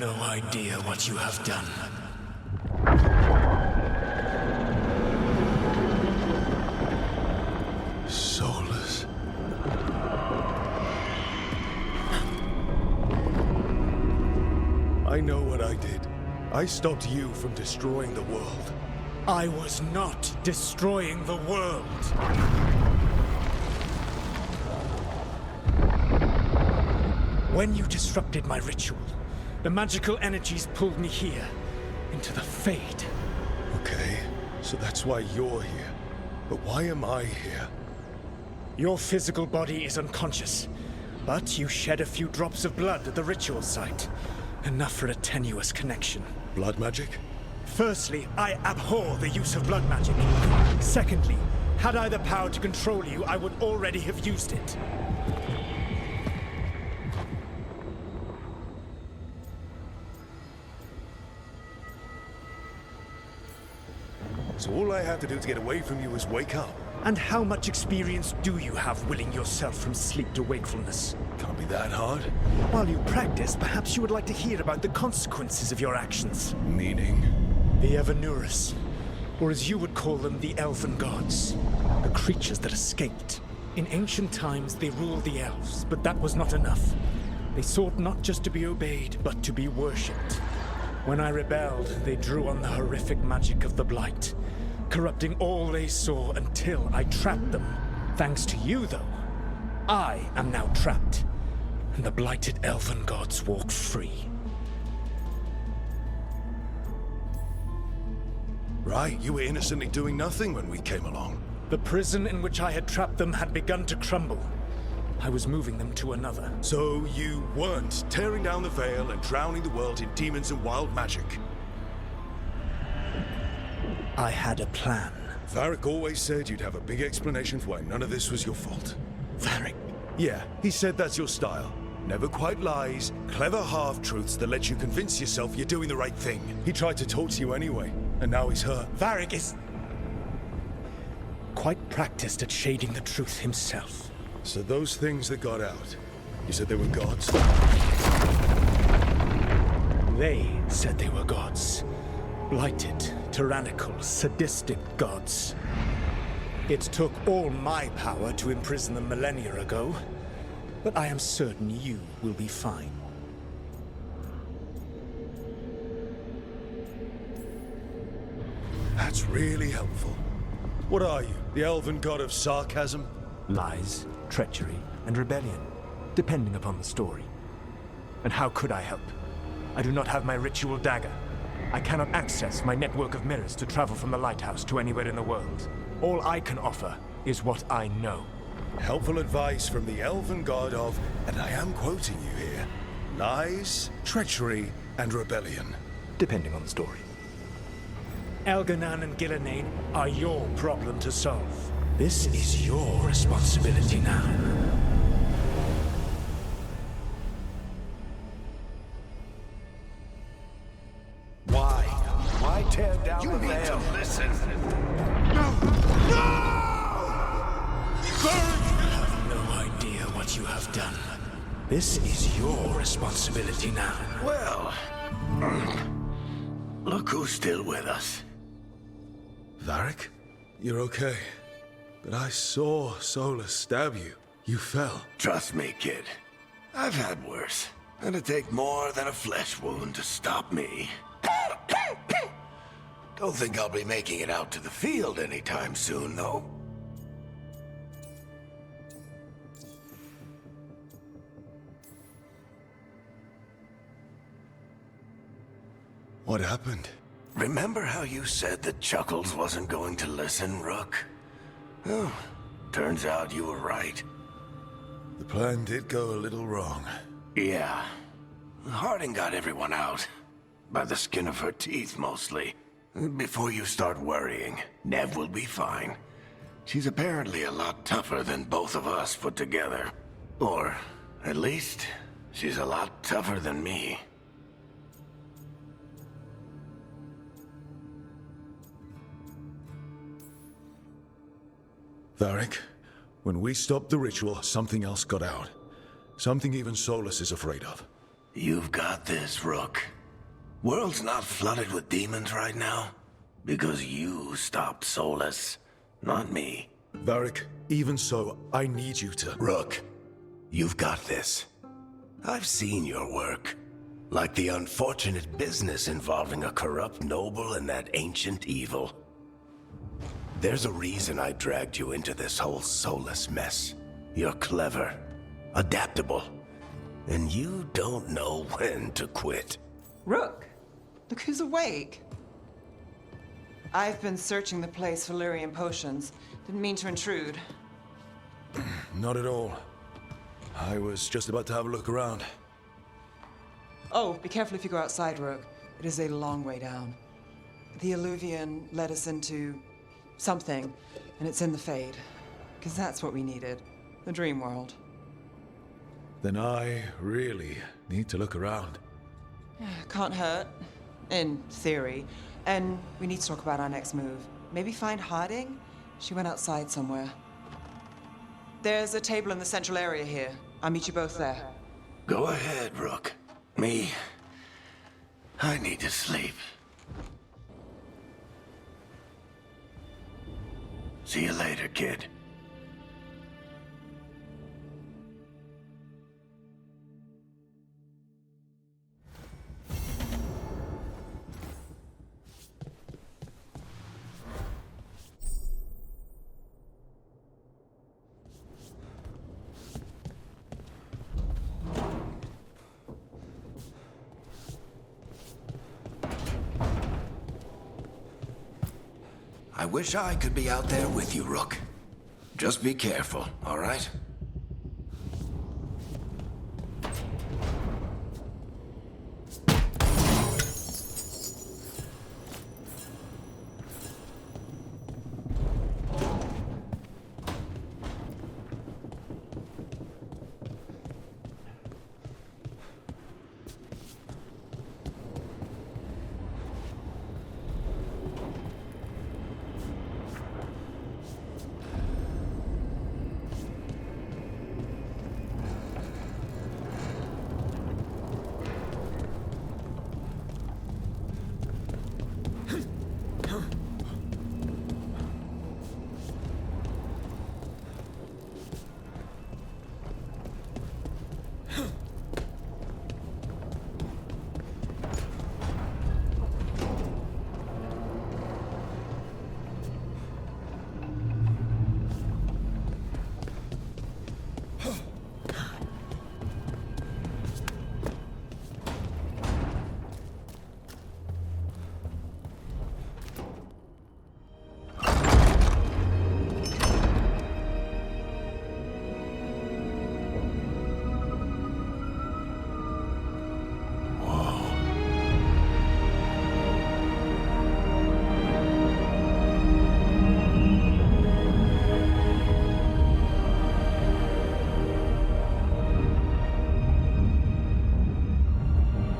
no idea what you have done. Solas. I know what I did. I stopped you from destroying the world. I was not destroying the world. When you disrupted my ritual, the magical energies pulled me here, into the Fade. Okay, so that's why you're here. But why am I here? Your physical body is unconscious, but you shed a few drops of blood at the ritual site. Enough for a tenuous connection. Blood magic? Firstly, I abhor the use of blood magic. Secondly, had I the power to control you, I would already have used it. So all I have to do to get away from you is wake up? And how much experience do you have willing yourself from sleep to wakefulness? Can't be that hard. While you practice, perhaps you would like to hear about the consequences of your actions. Meaning? The Evanurus, or as you would call them, the Elven Gods. The creatures that escaped. In ancient times, they ruled the elves, but that was not enough. They sought not just to be obeyed, but to be worshipped. When I rebelled, they drew on the horrific magic of the Blight, corrupting all they saw until I trapped them. Thanks to you, though, I am now trapped, and the blighted Elven Gods walk free. Right, you were innocently doing nothing when we came along. The prison in which I had trapped them had begun to crumble. I was moving them to another. So you weren't tearing down the Veil and drowning the world in demons and wild magic? I had a plan. Varric always said you'd have a big explanation for why none of this was your fault. Varric? Yeah, he said that's your style. Never quite lies, clever half-truths that let you convince yourself you're doing the right thing. He tried to talk to you anyway, and now he's hurt. Varric is quite practiced at shading the truth himself. So those things that got out, you said they were gods? They said they were gods. Blighted, tyrannical, sadistic gods. It took all my power to imprison them millennia ago, but I am certain you will be fine. That's really helpful. What are you, the Elven God of sarcasm? Lies, treachery, and rebellion, depending upon the story. And how could I help? I do not have my ritual dagger. I cannot access my network of mirrors to travel from the lighthouse to anywhere in the world. All I can offer is what I know. Helpful advice from the Elven God of, and I am quoting you here, lies, treachery, and rebellion. Depending on the story. Elgar'nan and Ghilan'nain are your problem to solve. This is your responsibility now. Why tear down the veil? You need to listen. No! You have no idea what you have done. This is your responsibility now. Well, look who's still with us. Varric? You're okay. But I saw Solas stab you. You fell. Trust me, kid. I've had worse. It'd take more than a flesh wound to stop me. Don't think I'll be making it out to the field anytime soon, though. What happened? Remember how you said that Chuckles wasn't going to listen, Rook? Oh, turns out you were right. The plan did go a little wrong. Yeah. Harding got everyone out. By the skin of her teeth, mostly. Before you start worrying, Nev will be fine. She's apparently a lot tougher than both of us put together. Or, at least, she's a lot tougher than me. Varric, when we stopped the ritual, something else got out. Something even Solas is afraid of. You've got this, Rook. World's not flooded with demons right now. Because you stopped Solas, not me. Varric, even so, I need you to... Rook, you've got this. I've seen your work. Like the unfortunate business involving a corrupt noble and that ancient evil. There's a reason I dragged you into this whole Solas mess. You're clever, adaptable, and you don't know when to quit. Rook, look who's awake. I've been searching the place for Lyrian potions. Didn't mean to intrude. Not at all. I was just about to have a look around. Oh, be careful if you go outside, Rook. It is a long way down. The Alluvian led us into something, and it's in the Fade. Because that's what we needed. The dream world. Then I really need to look around. Can't hurt. In theory. And we need to talk about our next move. Maybe find Harding? She went outside somewhere. There's a table in the central area here. I'll meet you both there. Go ahead, Rook. Me, I need to sleep. See you later, kid. I wish I could be out there with you, Rook. Just be careful, all right?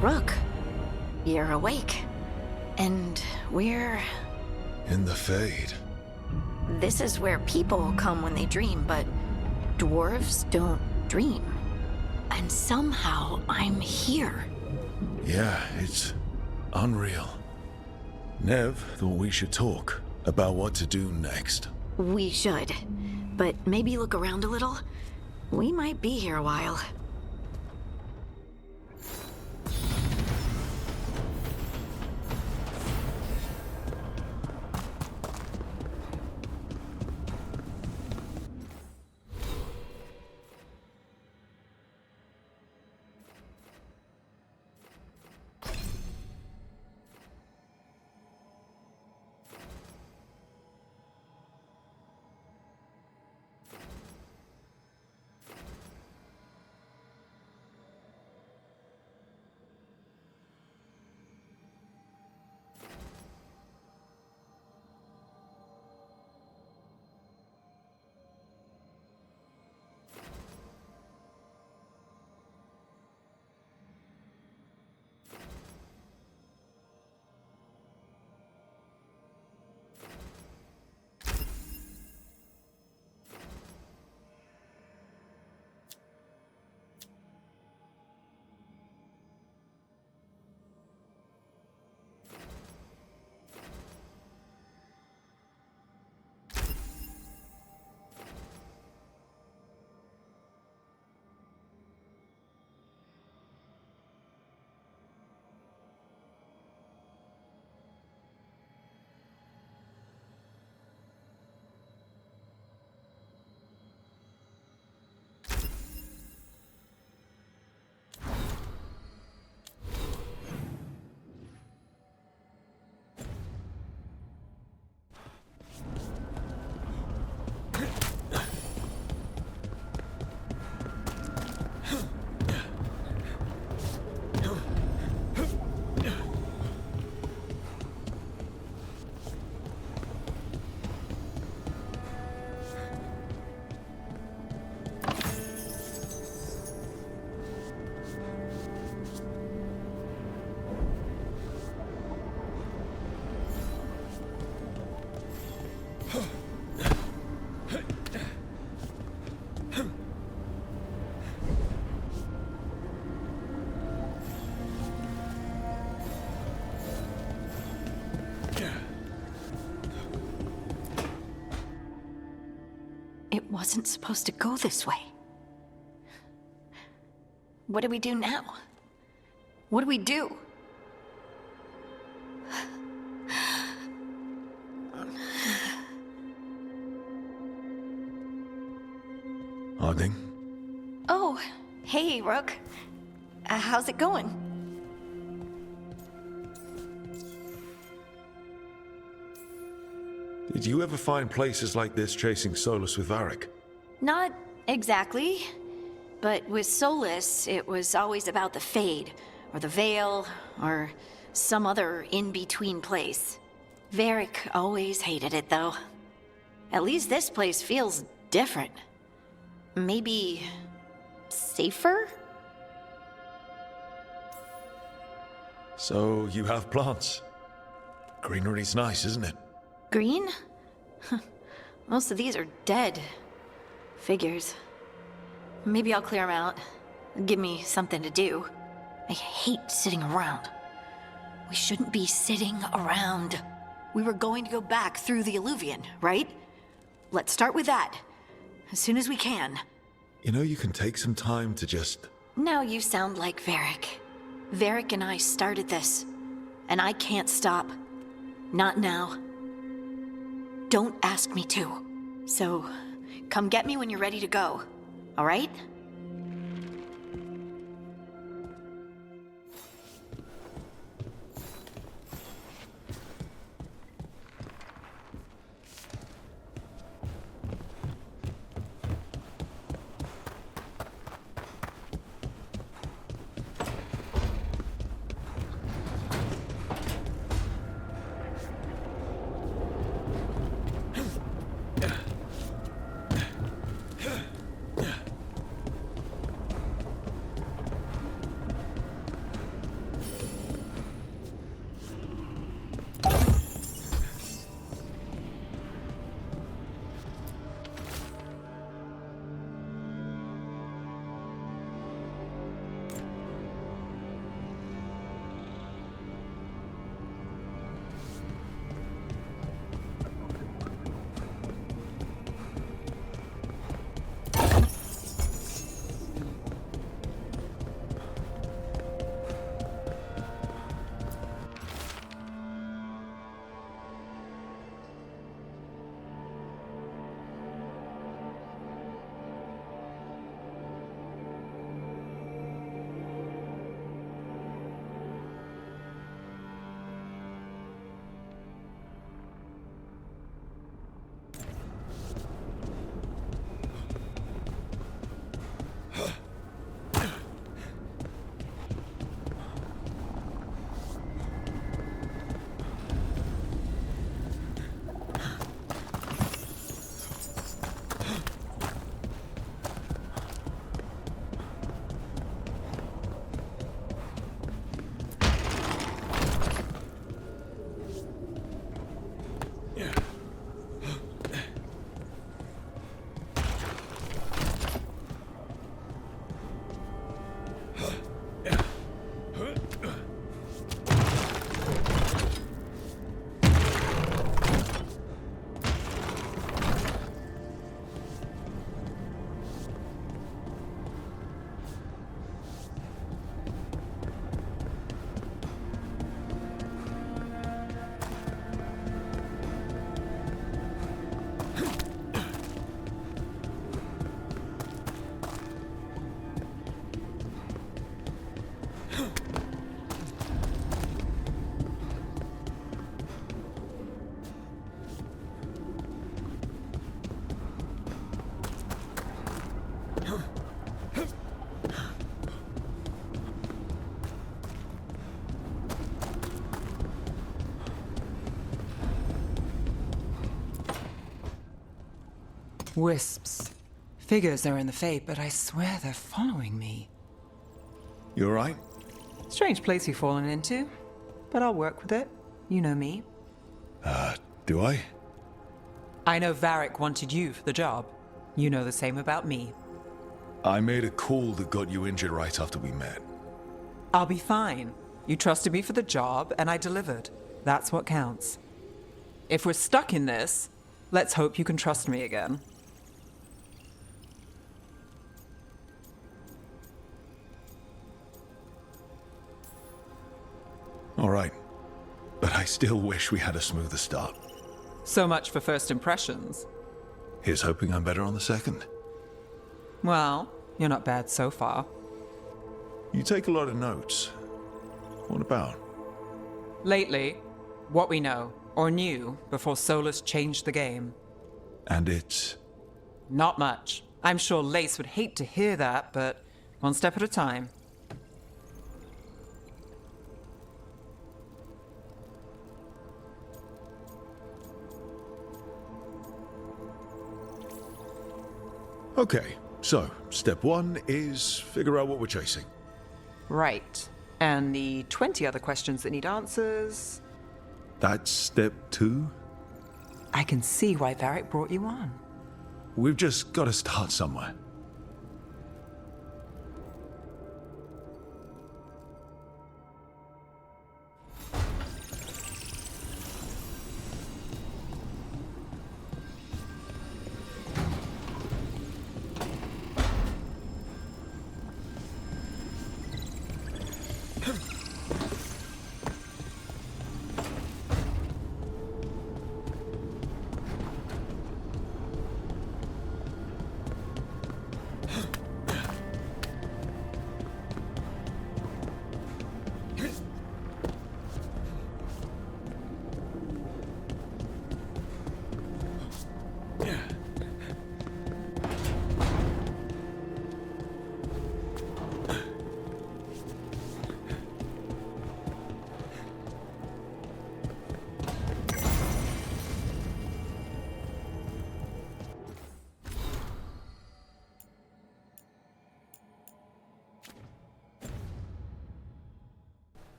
Rook, you're awake. And we're... In the Fade. This is where people come when they dream, but dwarves don't dream. And somehow I'm here. Yeah, it's unreal. Nev thought we should talk about what to do next. We should. But maybe look around a little. We might be here a while. It wasn't supposed to go this way. What do we do now? What do we do? Harding? Oh, hey, Rook. How's it going? Did you ever find places like this chasing Solas with Varric? Not exactly. But with Solas, it was always about the Fade, or the Veil, or some other in-between place. Varric always hated it, though. At least this place feels different. Maybe safer? So, you have plants. Greenery's nice, isn't it? Green? Most of these are dead. Figures. Maybe I'll clear them out. Give me something to do. I hate sitting around. We shouldn't be sitting around. We were going to go back through the Alluvion, right? Let's start with that. As soon as we can. You know, you can take some time to just... Now you sound like Varric. Varric and I started this. And I can't stop. Not now. Don't ask me to. So, come get me when you're ready to go. All right? Wisps. Figures are in the Fade, but I swear they're following me. You alright? Strange place you've fallen into, but I'll work with it. You know me. Do I? I know Varric wanted you for the job. You know the same about me. I made a call that got you injured right after we met. I'll be fine. You trusted me for the job, and I delivered. That's what counts. If we're stuck in this, let's hope you can trust me again. Alright. But I still wish we had a smoother start. So much for first impressions. Here's hoping I'm better on the second. Well, you're not bad so far. You take a lot of notes. What about? Lately, what we know, or knew, before Solas changed the game. And it's... Not much. I'm sure Lace would hate to hear that, but one step at a time. Okay, so step one is figure out what we're chasing. Right. And the 20 other questions that need answers... That's step two? I can see why Varric brought you on. We've just got to start somewhere.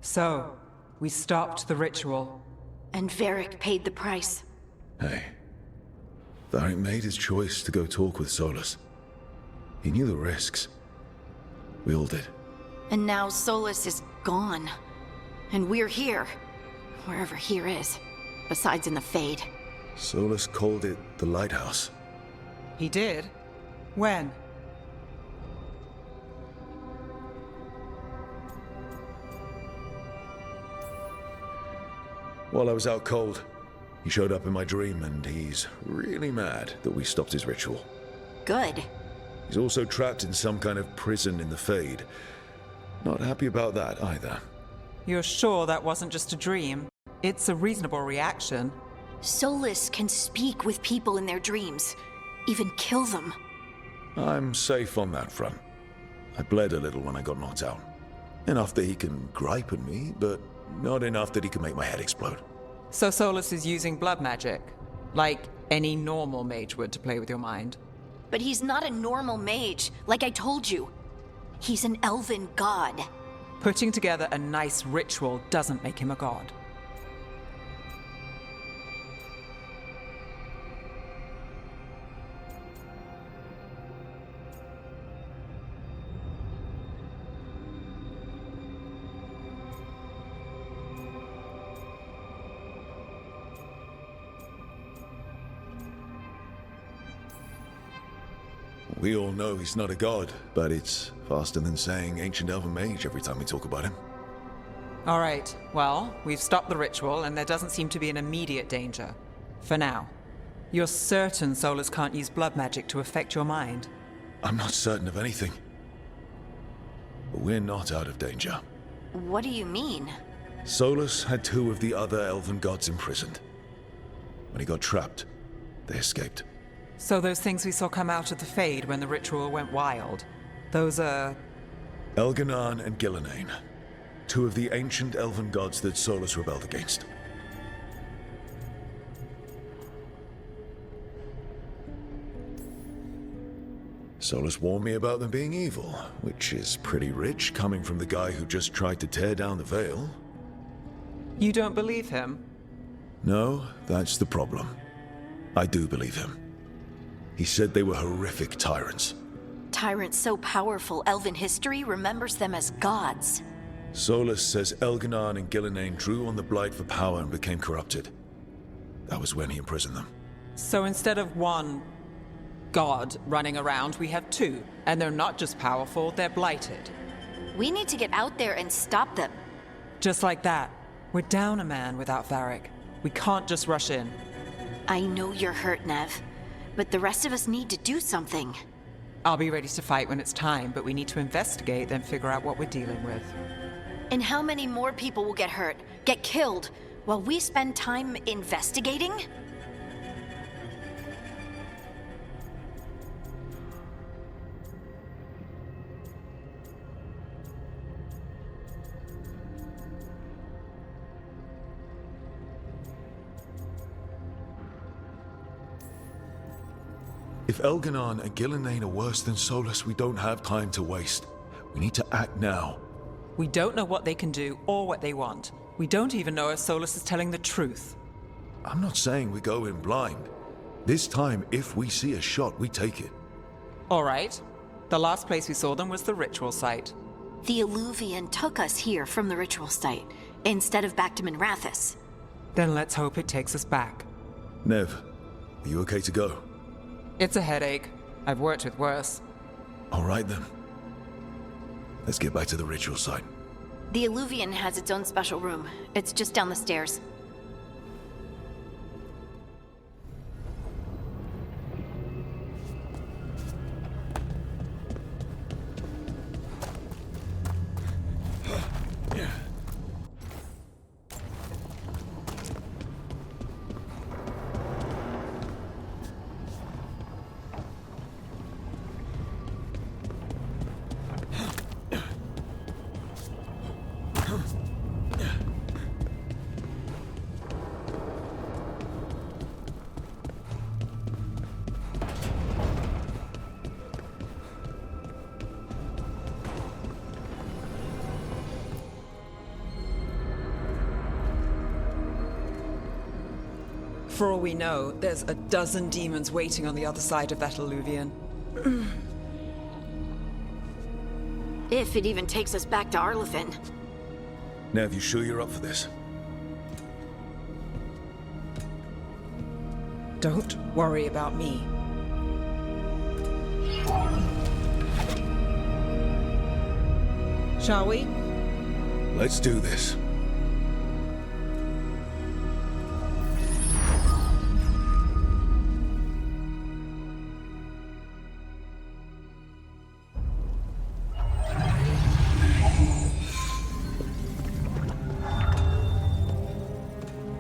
So, we stopped the ritual. And Varric paid the price. Hey. Varric made his choice to go talk with Solas. He knew the risks. We all did. And now Solas is gone. And we're here. Wherever here is. Besides in the Fade. Solas called it the lighthouse. He did? When? While I was out cold, he showed up in my dream, and he's really mad that we stopped his ritual. Good. He's also trapped in some kind of prison in the Fade. Not happy about that either. You're sure that wasn't just a dream? It's a reasonable reaction. Solas can speak with people in their dreams. Even kill them. I'm safe on that front. I bled a little when I got knocked out. Enough that he can gripe at me, but not enough that he can make my head explode. So Solas is using blood magic, like any normal mage would to play with your mind. But he's not a normal mage, like I told you. He's an Elven God. Putting together a nice ritual doesn't make him a god. We all know he's not a god, but it's faster than saying ancient elven mage every time we talk about him. All right, well, we've stopped the ritual, and there doesn't seem to be an immediate danger. For now. You're certain Solas can't use blood magic to affect your mind? I'm not certain of anything. But we're not out of danger. What do you mean? Solas had 2 of the other elven gods imprisoned. When he got trapped, they escaped. So those things we saw come out of the Fade when the ritual went wild, those are... Elgar'nan and Ghilan'nain. 2 of the ancient elven gods that Solas rebelled against. Solas warned me about them being evil, which is pretty rich coming from the guy who just tried to tear down the veil. You don't believe him? No, that's the problem. I do believe him. He said they were horrific tyrants. Tyrants so powerful, Elven history remembers them as gods. Solas says Elgar'nan and Ghilan'nain drew on the Blight for power and became corrupted. That was when he imprisoned them. So instead of 1 god running around, we have 2. And they're not just powerful, they're blighted. We need to get out there and stop them. Just like that. We're down a man without Varric. We can't just rush in. I know you're hurt, Nev, but the rest of us need to do something. I'll be ready to fight when it's time, but we need to investigate, then figure out what we're dealing with. And how many more people will get hurt, get killed, while we spend time investigating? If Elgar'nan and Ghilan'nain are worse than Solas, we don't have time to waste. We need to act now. We don't know what they can do or what they want. We don't even know if Solas is telling the truth. I'm not saying we go in blind. This time, if we see a shot, we take it. All right. The last place we saw them was the ritual site. The Alluvian took us here from the ritual site, instead of back to Minrathous. Then let's hope it takes us back. Nev, are you okay to go? It's a headache. I've worked with worse. All right then. Let's get back to the ritual site. The Alluvian has its own special room. It's just down the stairs. For all we know, there's a dozen demons waiting on the other side of that Alluvian. If it even takes us back to Arlathan. Nev, you sure you're up for this? Don't worry about me. Shall we? Let's do this.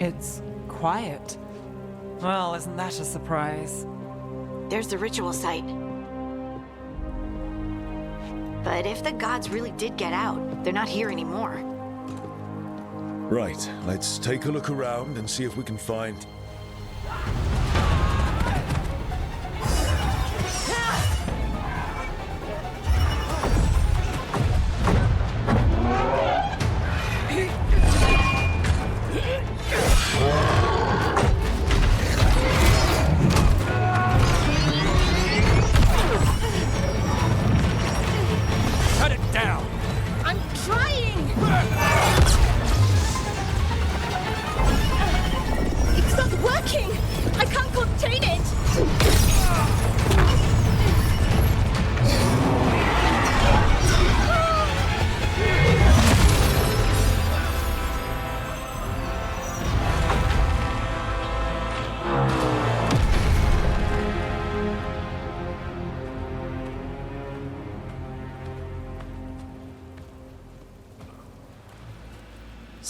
It's quiet. Well, isn't that a surprise? There's the ritual site. But if the gods really did get out, they're not here anymore. Right, let's take a look around and see if we can find... Cut it down! I'm trying! It's not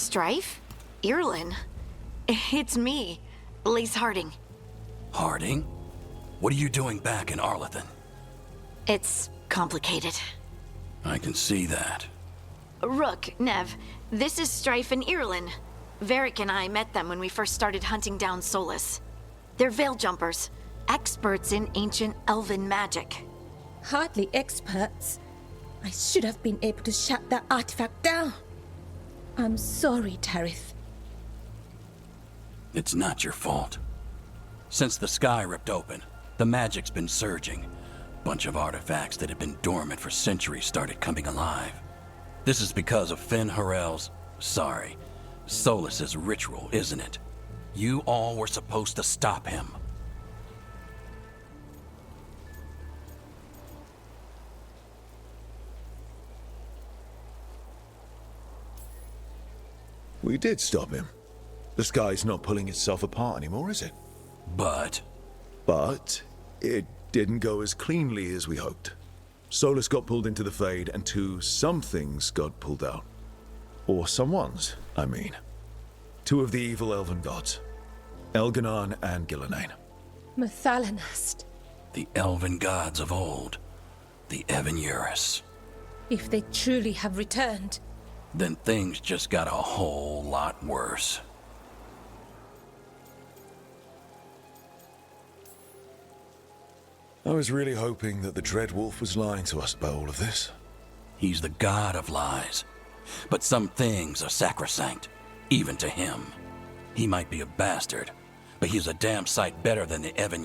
Strife? Irlin? It's me, Lace Harding. Harding? What are you doing back in Arlathan? It's complicated. I can see that. Rook, Nev, this is Strife and Irlin. Varric and I met them when we first started hunting down Solas. They're veil jumpers, experts in ancient elven magic. Hardly experts. I should have been able to shut that artifact down. I'm sorry, Tarith. It's not your fault. Since the sky ripped open, the magic's been surging. Bunch of artifacts that had been dormant for centuries started coming alive. This is because of Solas's ritual, isn't it? You all were supposed to stop him. We did stop him. The sky's not pulling itself apart anymore, is it? But it didn't go as cleanly as we hoped. Solas got pulled into the Fade, and some things got pulled out. Or someone's, I mean. Two of the evil Elven Gods. Elgar'nan and Ghilan'nain. Mathalanast. the Elven Gods of old, the Evan. If they truly have returned. Then things just got a whole lot worse. I was really hoping that the Dread Wolf was lying to us about all of this. He's the god of lies. But some things are sacrosanct, even to him. He might be a bastard, but he's a damn sight better than the Evan.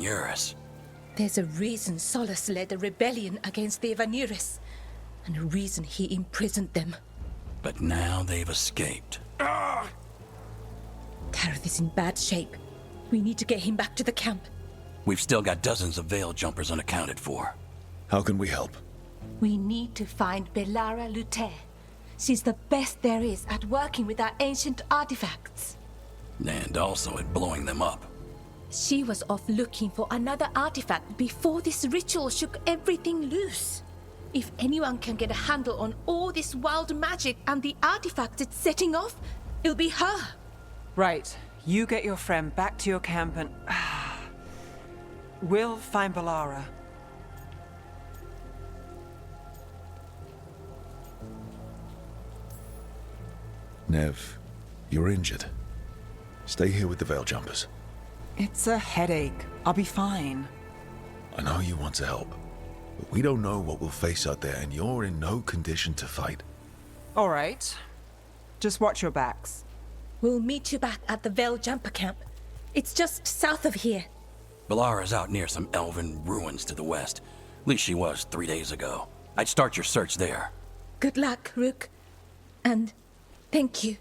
There's a reason Solas led a rebellion against the Evan, and a reason he imprisoned them. But now they've escaped. Tareth is in bad shape. We need to get him back to the camp. We've still got dozens of veil jumpers unaccounted for. How can we help? We need to find Belara Lute. She's the best there is at working with our ancient artifacts. And also at blowing them up. She was off looking for another artifact before this ritual shook everything loose. If anyone can get a handle on all this wild magic and the artifacts it's setting off, it'll be her. Right. You get your friend back to your camp and... we'll find Belara. Nev, you're injured. Stay here with the veil jumpers. It's a headache. I'll be fine. I know you want to help, but we don't know what we'll face out there, and you're in no condition to fight. All right. Just watch your backs. We'll meet you back at the veil jumper camp. It's just south of here. Belara's out near some elven ruins to the west. At least she was 3 days ago. I'd start your search there. Good luck, Rook. And thank you.